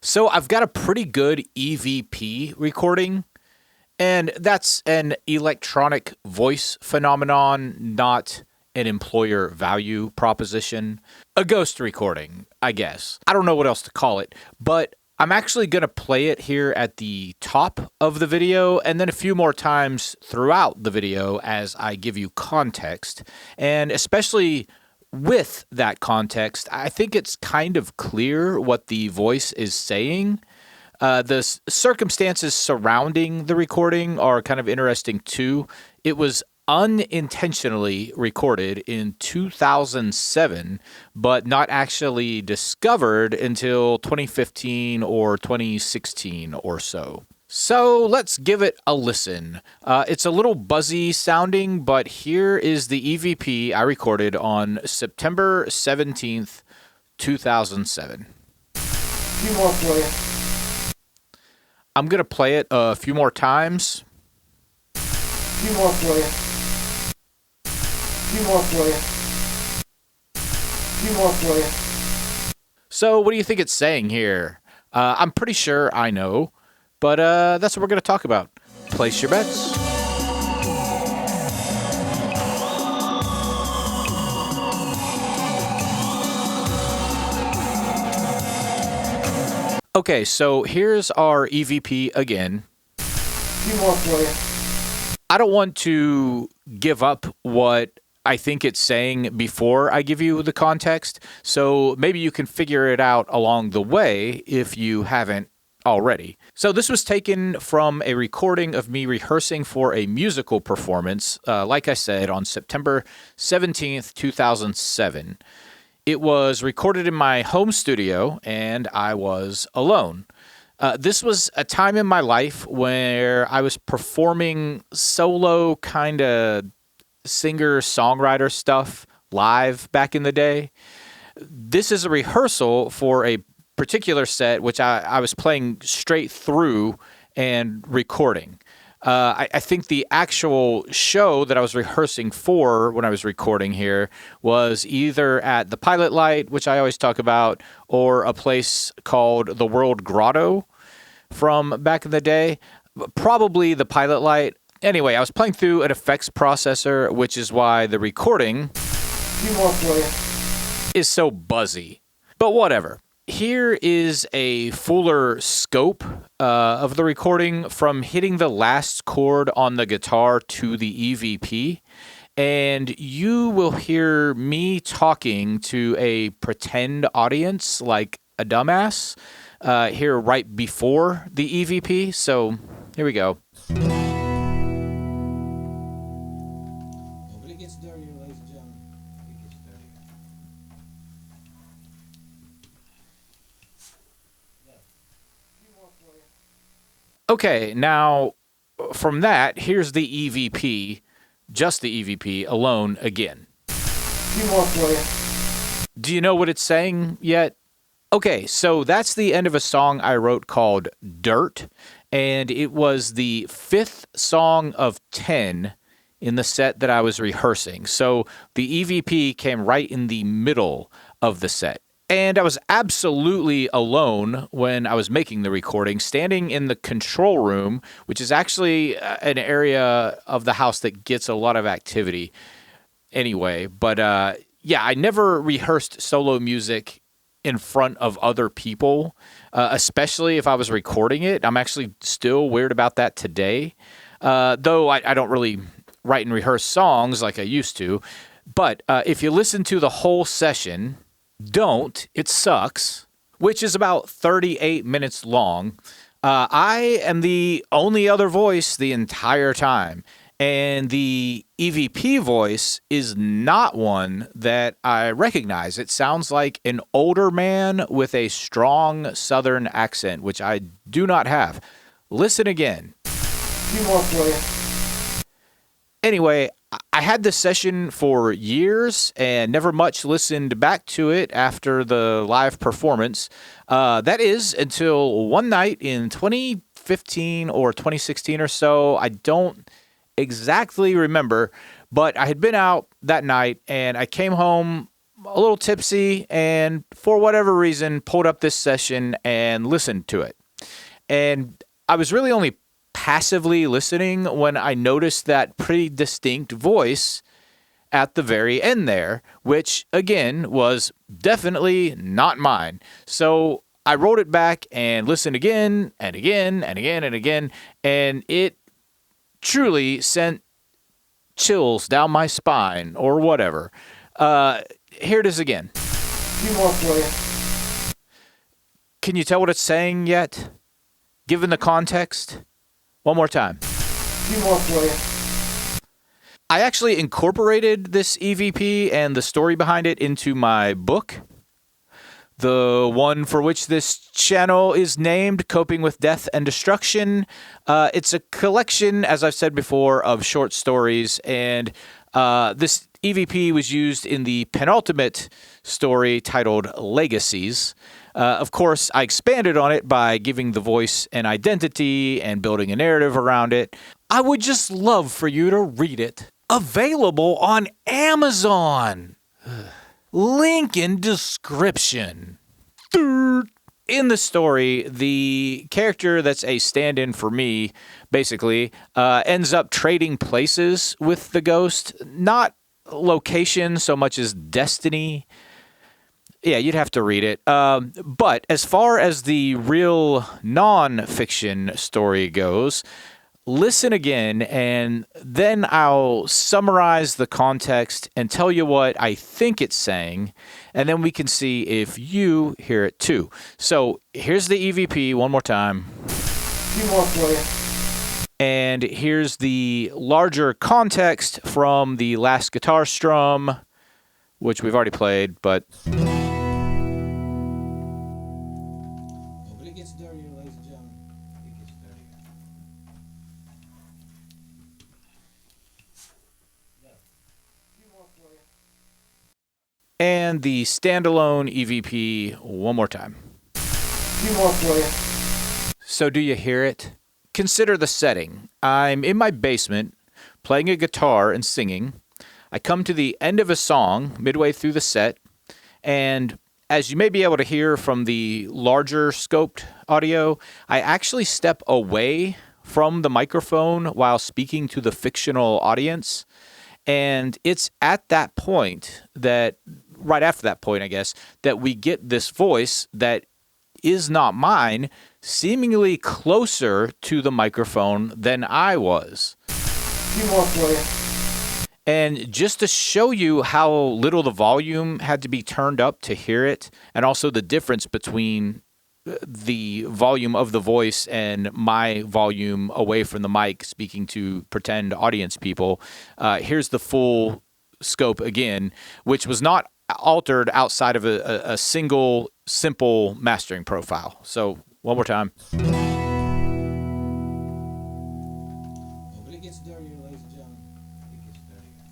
So I've got a pretty good EVP recording, and that's an electronic voice phenomenon, not an employer value proposition. A ghost recording, I guess. I don't know what else to call it, but I'm actually going to play it here at the top of the video and then a few more times throughout the video as I give you context. And especially with that context, I think it's kind of clear what the voice is saying. The circumstances surrounding the recording are kind of interesting too. It was unintentionally recorded in 2007, but not actually discovered until 2015 or 2016 or so. So let's give it a listen. It's a little buzzy sounding, but here is the EVP I recorded on September 17th, 2007. Few more for you. I'm going to play it a few more times. Few more for you. Few more for you. Few more for you. So what do you think it's saying here? I'm pretty sure I know, but that's what we're going to talk about. Place your bets. Okay, so here's our EVP again. Few more for you. I don't want to give up what I think it's saying before I give you the context, so maybe you can figure it out along the way if you haven't already. So this was taken from a recording of me rehearsing for a musical performance, like I said, on September 17th, 2007. It was recorded in my home studio, and I was alone. This was a time in my life where I was performing solo kind of singer-songwriter stuff live back in the day. This is a rehearsal for a particular set, which I was playing straight through and recording. I think the actual show that I was rehearsing for when I was recording here was either at the Pilot Light, which I always talk about, or a place called the World Grotto from back in the day. Probably the Pilot Light. Anyway, I was playing through an effects processor, which is why the recording is so buzzy. But whatever. Here is a fuller scope of the recording from hitting the last chord on the guitar to the EVP. And you will hear me talking to a pretend audience like a dumbass here right before the EVP. So here we go. It gets dirtier, ladies and gentlemen. It gets dirtier. Okay, now from that, here's the EVP, just the EVP alone again. Few more for you. Do you know what it's saying yet? Okay, so that's the end of a song I wrote called Dirt, and it was the 5th song of 10 in the set that I was rehearsing. So the EVP came right in the middle of the set. And I was absolutely alone when I was making the recording, standing in the control room, which is actually an area of the house that gets a lot of activity anyway. But yeah, I never rehearsed solo music in front of other people, especially if I was recording it. I'm actually still weird about that today, though I don't really write and rehearse songs like I used to. But if you listen to the whole session, it sucks, which is about 38 minutes long. I am the only other voice the entire time, and the EVP voice is not one that I recognize. It sounds like an older man with a strong Southern accent, which I do not have. Listen again. Few more for you. Anyway, I had this session for years and never much listened back to it after the live performance. That is until one night in 2015 or 2016 or so. I don't exactly remember, but I had been out that night and I came home a little tipsy and for whatever reason pulled up this session and listened to it. And I was really only passively listening when I noticed that pretty distinct voice at the very end there, which again was definitely not mine. So I wrote it back and listened again and again and again and again, and it truly sent chills down my spine or whatever. Here it is again. Few more for you. Can you tell what it's saying yet? Given the context? One more time. Few more for you. I actually incorporated this EVP and the story behind it into my book, the one for which this channel is named, Coping with Death and Destruction. It's a collection, as I've said before, of short stories, and this EVP was used in the penultimate story titled Legacies. Of course, I expanded on it by giving the voice an identity and building a narrative around it. I would just love for you to read it. Available on Amazon. Link in description. In the story, the character that's a stand-in for me, basically, ends up trading places with the ghost. Not location so much as destiny. Yeah, you'd have to read it. But as far as the real non-fiction story goes, listen again, and then I'll summarize the context and tell you what I think it's saying, and then we can see if you hear it too. So here's the EVP one more time. Few more for you. And here's the larger context from the last guitar strum, which we've already played, but... Oh, but it gets dirtier, ladies and gentlemen. It gets dirtier. Few more for you. and the standalone EVP one more time. Few more for you. So do you hear it? Consider the setting. I'm in my basement, playing a guitar and singing. I come to the end of a song midway through the set, and as you may be able to hear from the larger scoped audio, I actually step away from the microphone while speaking to the fictional audience. And it's at that point that, right after that point, I guess, that we get this voice that is not mine, seemingly closer to the microphone than I was. Few more for you. And just to show you how little the volume had to be turned up to hear it, and also the difference between the volume of the voice and my volume away from the mic speaking to pretend audience people, here's the full scope again, which was not altered outside of a single simple mastering profile. So one more time. Oh, but it gets dirtier, ladies and gentlemen. It gets dirtier.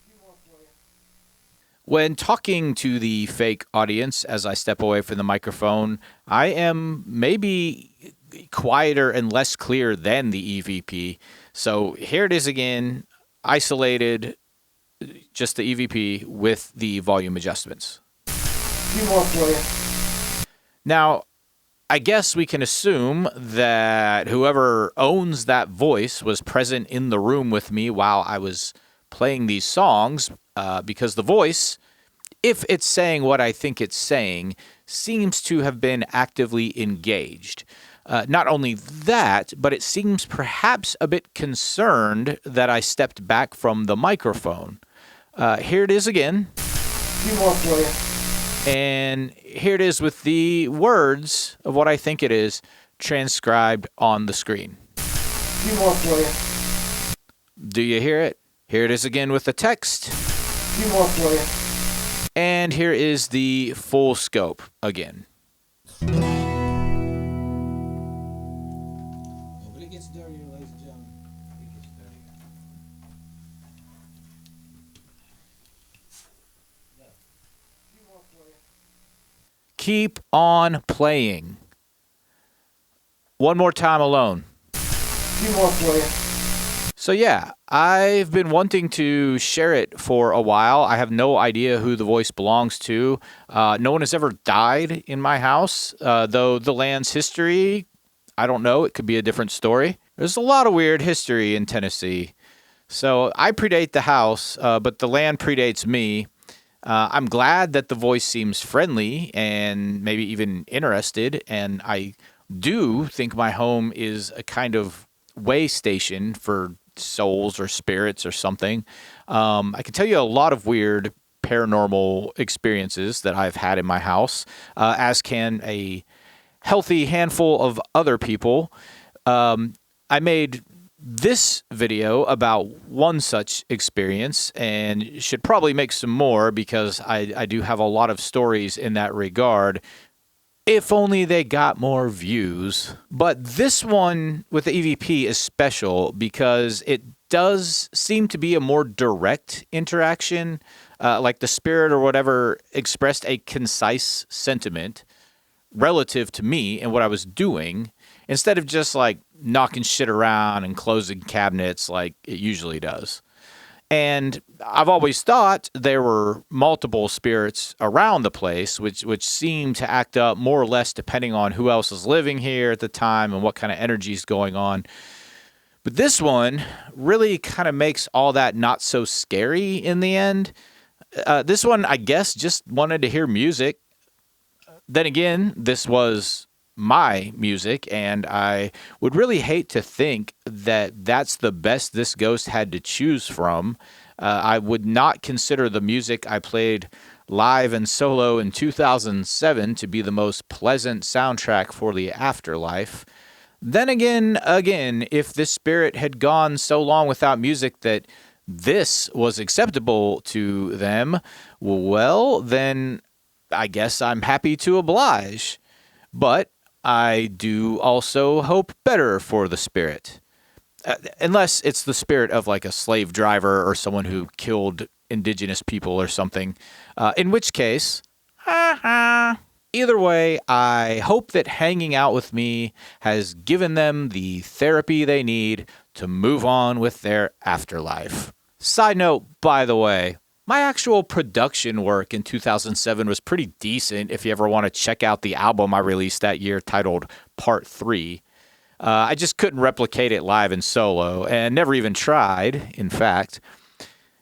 Few more for you. When talking to the fake audience as I step away from the microphone, I am maybe quieter and less clear than the EVP. So here it is again, isolated, just the EVP with the volume adjustments. Few more for you. Now, I guess we can assume that whoever owns that voice was present in the room with me while I was playing these songs, because the voice, if it's saying what I think it's saying, seems to have been actively engaged. Not only that, but it seems perhaps a bit concerned that I stepped back from the microphone. Here it is again. Few more for you. And here it is with the words of what I think it is transcribed on the screen. Few more for you. Do you hear it? Here it is again with the text. Few more for you. And here is the full scope again. Oh, but it gets dirtier, ladies and gentlemen. It gets dirtier. Few more for you. Keep on playing. One more time alone. Few more for you. So yeah, I've been wanting to share it for a while. I have no idea who the voice belongs to. No one has ever died in my house, though the land's history, I don't know. It could be a different story. There's a lot of weird history in Tennessee. So I predate the house, but the land predates me. I'm glad that the voice seems friendly and maybe even interested, and I do think my home is a kind of way station for souls or spirits or something. I can tell you a lot of weird paranormal experiences that I've had in my house, as can a healthy handful of other people. I made this video about one such experience and should probably make some more because I do have a lot of stories in that regard. If only they got more views. But this one with the EVP is special because it does seem to be a more direct interaction. Like the spirit or whatever expressed a concise sentiment relative to me and what I was doing instead of just like knocking shit around and closing cabinets like it usually does. And I've always thought there were multiple spirits around the place, which seem to act up more or less depending on who else is living here at the time and what kind of energy is going on. But this one really kind of makes all that not so scary in the end. This one, I guess, just wanted to hear music. Then again, this was my music, and I would really hate to think that that's the best this ghost had to choose from. I would not consider the music I played live and solo in 2007 to be the most pleasant soundtrack for the afterlife. Then again, if this spirit had gone so long without music that this was acceptable to them, well, then I guess I'm happy to oblige. But I do also hope better for the spirit. Unless it's the spirit of like a slave driver or someone who killed indigenous people or something. In which case, either way, I hope that hanging out with me has given them the therapy they need to move on with their afterlife. Side note, by the way, my actual production work in 2007 was pretty decent if you ever want to check out the album I released that year titled Part 3. I just couldn't replicate it live and solo and never even tried, in fact.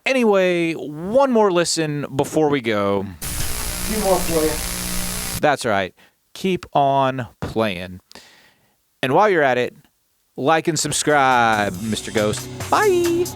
Anyway, one more listen before we go. A few more for you. That's right. Keep on playing. And while you're at it, like and subscribe, Mr. Ghost. Bye!